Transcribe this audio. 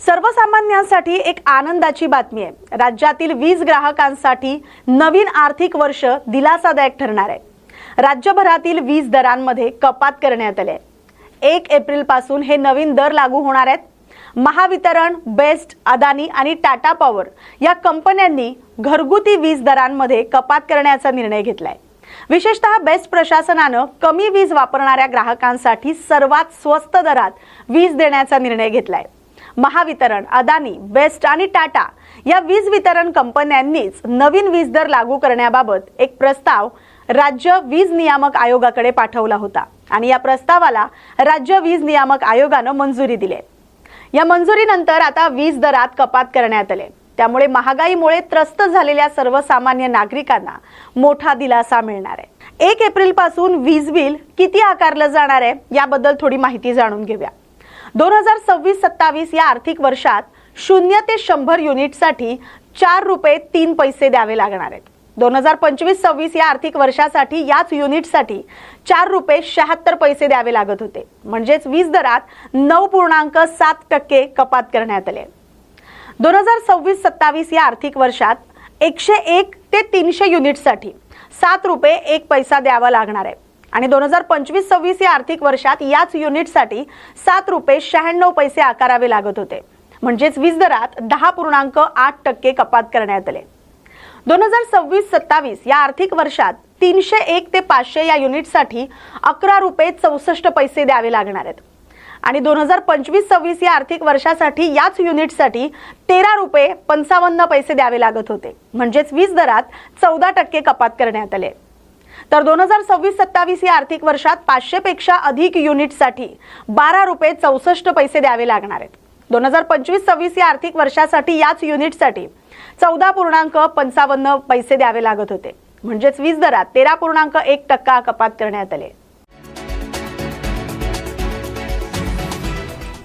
सर्वसामान्यांसाठी एक आनंदाची बातमी आहे। राज्यातील वीज ग्राहकांसाठी नवीन आर्थिक वर्ष दिलासादायक ठरणार आहे। राज्यभरातील वीज दरांमध्ये कपात करण्यात आली आहे। 1 एप्रिल पासून हे नवीन दर लागू होणार आहेत। महावितरण, बेस्ट, अदानी आणि टाटा पॉवर या कंपन्यांनी घरगुती वीज दरांमध्ये कपात करण्याचा निर्णय घेतलाय। विशेषतः बेस्ट प्रशासनाने कमी वीज वापरणाऱ्या ग्राहकांसाठी सर्वात स्वस्त दरात वीज देण्याचा निर्णय घेतलाय। महावितरण, अदानी, बेस्ट आणि टाटा या वीज वितरण कंपन्यांनीच नवीन वीज दर लागू करण्याबाबत एक प्रस्ताव राज्य वीज नियामक आयोगाकडे पाठवला होता आणि या प्रस्तावाला राज्य वीज नियामक आयोगाने मंजुरी दिली। या मंजुरीनंतर आता वीज दरात कपात करण्यात आली। त्यामुळे महागाईमुळे त्रस्त झालेल्या सर्वसामान्य नागरिकांना मोठा दिलासा मिळणार आहे। 1 एप्रिल पासून वीज बिल किती आकारले जाणार आहे याबद्दल थोडी माहिती जाणून घेऊया। 2026-27 या आर्थिक वर्षात 0 ते 100 युनिटसाठी 4 रुपये 3 पैसे द्यावे लागणार आहेत। 2025-26 या आर्थिक वर्षासाठी याच युनिटसाठी 4 रुपये 76 पैसे द्यावे लागत होते। म्हणजेच वीज दरात 9.7% कपात करण्यात आली। 2026-27 या आर्थिक वर्षात 101 ते 300 युनिटसाठी 7 रुपये 1 पैसा द्यावा लागणार आहे आणि 2025-26 या आर्थिक वर्षात याच युनिटसाठी 7 रुपये 96 पैसे आकारावे लागत होते। म्हणजेच वीज दरात 10.8% कपात करण्यात आले। 2026-27 या आर्थिक वर्षात 301 ते 500 या युनिटसाठी 11 रुपये 64 पैसे द्यावे लागणार आहेत आणि 2025-26 या आर्थिक वर्षासाठी याच युनिटसाठी 13 रुपये 55 पैसे द्यावे लागत होते। म्हणजेच वीज दरात 14% कपात करण्यात आले। तर 2026-27 या आर्थिक वर्षात 500 पेक्षा अधिक युनिटसाठी 12 रुपये 64 पैसे द्यावे लागणार आहेत। 2025-26 या आर्थिक वर्षासाठी याच युनिटसाठी 14.55 पैसे द्यावे लागत होते। म्हणजेच वीज दरात 13.1% कपात करण्यात आले।